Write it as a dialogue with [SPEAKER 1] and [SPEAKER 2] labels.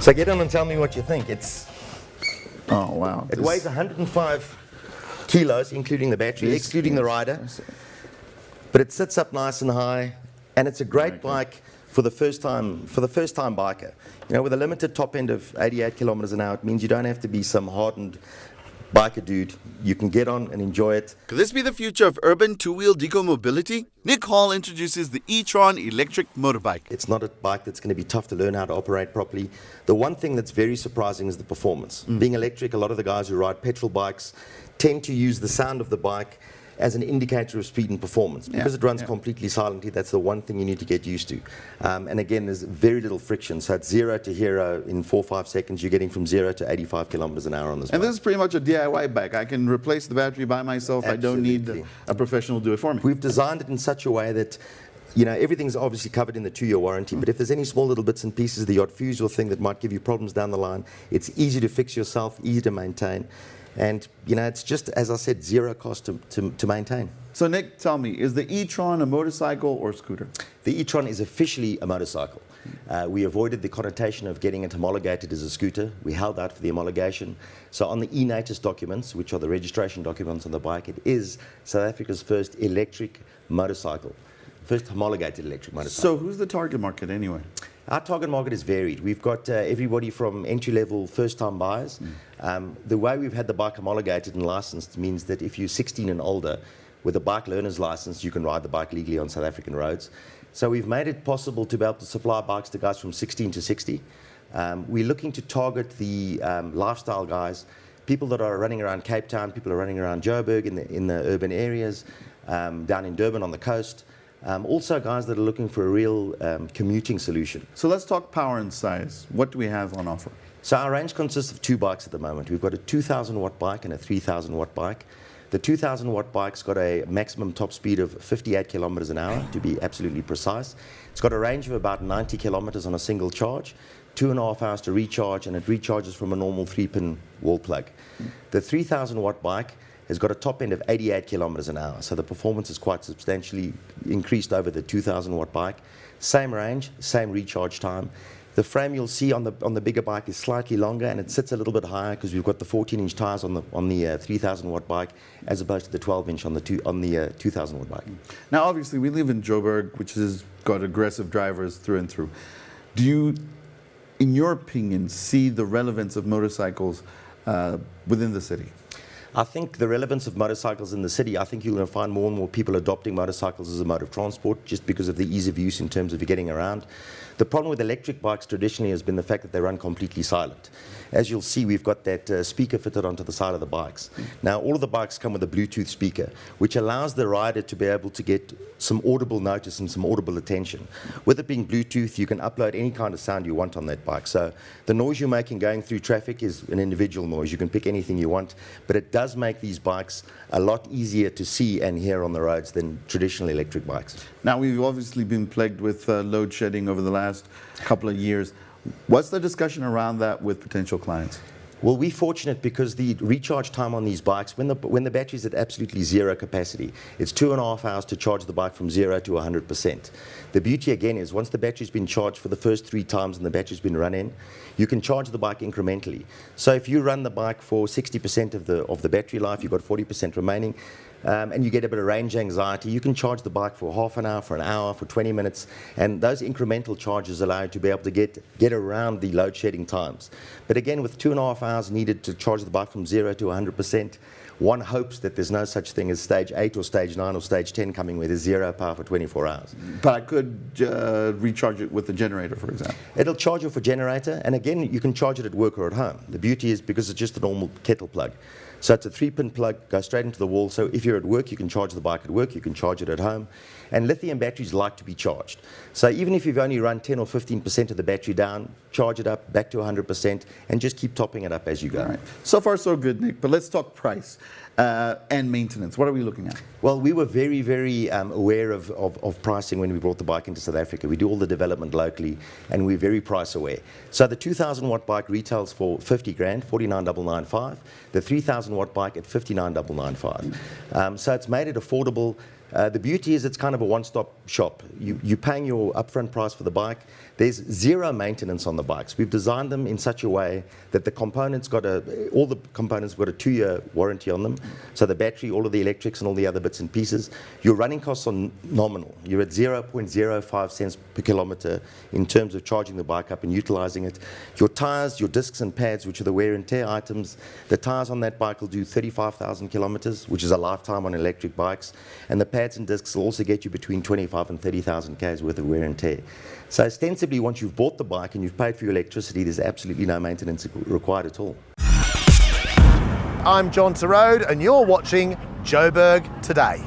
[SPEAKER 1] So get on and tell me what you think.
[SPEAKER 2] Oh, wow.
[SPEAKER 1] It weighs 105 kilos, including the battery, excluding the rider. But it sits up nice and high, and it's a great bike for the first time biker. You know, with a limited top end of 88 kilometers an hour, it means you don't have to be some hardened biker dude. You can get on and enjoy it.
[SPEAKER 3] Could this be the future of urban two-wheel deco-mobility? Nick Hall introduces the E-TRON electric motorbike.
[SPEAKER 1] It's not a bike that's going to be tough to learn how to operate properly. The one thing that's very surprising is the performance. Being electric, a lot of the guys who ride petrol bikes tend to use the sound of the bike as an indicator of speed and performance. Because it runs completely silently, that's the one thing you need to get used to. And again, there's very little friction. So it's 0 to hero in 4 or 5 seconds. You're getting from 0 to 85 kilometers an hour on this bike.
[SPEAKER 2] And this is pretty much a DIY bike. I can replace the battery by myself.
[SPEAKER 1] Absolutely.
[SPEAKER 2] I don't need a professional to do it for me.
[SPEAKER 1] We've designed it in such a way that, you know, everything's obviously covered in the 2-year warranty, but if there's any small little bits and pieces, the odd fuse or thing that might give you problems down the line, it's easy to fix yourself, easy to maintain. And, you know, it's just, as I said, 0 cost to maintain.
[SPEAKER 2] So, Nick, tell me, is the E-TRON a motorcycle or scooter?
[SPEAKER 1] The E-TRON is officially a motorcycle. We avoided the connotation of getting it homologated as a scooter. We held out for the homologation. So on the E-NATIS documents, which are the registration documents on the bike, it is South Africa's first electric motorcycle, first homologated electric motorcycle.
[SPEAKER 2] So who's the target market anyway?
[SPEAKER 1] Our target market is varied. We've got everybody from entry-level first-time buyers. The way we've had the bike homologated and licensed means that if you're 16 and older, with a bike learner's license, you can ride the bike legally on South African roads. So we've made it possible to be able to supply bikes to guys from 16 to 60. We're looking to target the lifestyle guys, people that are running around Cape Town, people are running around Joburg in the urban areas, down in Durban on the coast. Also guys that are looking for a real commuting solution.
[SPEAKER 2] So let's talk power and size. What do we have on offer?
[SPEAKER 1] So our range consists of 2 bikes at the moment. We've got a 2,000 watt bike and a 3,000 watt bike. The 2,000 watt bike's got a maximum top speed of 58 kilometers an hour, to be absolutely precise. It's got a range of about 90 kilometers on a single charge, 2.5 hours to recharge, and it recharges from a normal 3-pin wall plug. The 3,000 watt bike has got a top end of 88 kilometers an hour, so the performance is quite substantially increased over the 2,000 watt bike. Same range, same recharge time. The frame you'll see on the bigger bike is slightly longer, and it sits a little bit higher because we've got the 14-inch tires on the 3,000 watt bike as opposed to the 12-inch on the 2,000 watt bike.
[SPEAKER 2] Now, obviously, we live in Joburg, which has got aggressive drivers through and through. Do you, in your opinion, see the relevance of motorcycles within the city?
[SPEAKER 1] I think the relevance of motorcycles in the city, I think you're going to find more and more people adopting motorcycles as a mode of transport just because of the ease of use in terms of getting around. The problem with electric bikes traditionally has been the fact that they run completely silent. As you'll see, we've got that speaker fitted onto the side of the bikes. Now, all of the bikes come with a Bluetooth speaker, which allows the rider to be able to get some audible notice and some audible attention. With it being Bluetooth, you can upload any kind of sound you want on that bike. So the noise you're making going through traffic is an individual noise. You can pick anything you want, but it does make these bikes a lot easier to see and hear on the roads than traditional electric bikes.
[SPEAKER 2] Now, we've obviously been plagued with load shedding over the last couple of years. What's the discussion around that with potential clients?
[SPEAKER 1] Well, we're fortunate because the recharge time on these bikes, when the battery's at absolutely 0 capacity, it's 2.5 hours to charge the bike from 0 to 100%. The beauty again is once the battery's been charged for the first 3 times and the battery's been run in, you can charge the bike incrementally. So if you run the bike for 60% of the battery life, you've got 40% remaining, and you get a bit of range anxiety, you can charge the bike for half an hour, for an hour, for 20 minutes, and those incremental charges allow you to be able to get around the load shedding times. But again, with 2.5 hours needed to charge the bike from 0 to 100%, one hopes that there's no such thing as stage 8 or stage 9 or stage 10 coming where there's 0 power for 24 hours.
[SPEAKER 2] But I could recharge it with the generator, for example.
[SPEAKER 1] It'll charge you for generator, and again, you can charge it at work or at home. The beauty is because it's just a normal kettle plug. So it's a 3-pin plug, goes straight into the wall. So if you're at work, you can charge the bike at work, you can charge it at home. And lithium batteries like to be charged. So even if you've only run 10 or 15% of the battery down, charge it up back to 100% and just keep topping it up as you go.
[SPEAKER 2] All right. So far, so good, Nick. But let's talk price and maintenance. What are we looking at?
[SPEAKER 1] Well, we were very, very aware of pricing when we brought the bike into South Africa. We do all the development locally, and we're very price aware. So the 2,000 watt bike retails for 50 grand, 49,995. The 3,000 watt bike at 59,995. So it's made it affordable. The beauty is it's kind of a one-stop shop. You're paying your upfront price for the bike. There's zero maintenance on the bikes. We've designed them in such a way that the components all the components have got a 2-year warranty on them. So the battery, all of the electrics and all the other bits and pieces. Your running costs are nominal. You're at 0.05 cents per kilometer in terms of charging the bike up and utilizing it. Your tires, your discs and pads, which are the wear and tear items, the tires on that bike will do 35,000 kilometers, which is a lifetime on electric bikes. And the pads and discs will also get you between 25 and 30,000 k's worth of wear and tear. So ostensibly, once you've bought the bike and you've paid for your electricity, there's absolutely no maintenance required at all.
[SPEAKER 4] I'm John Terode and you're watching Joburg Today.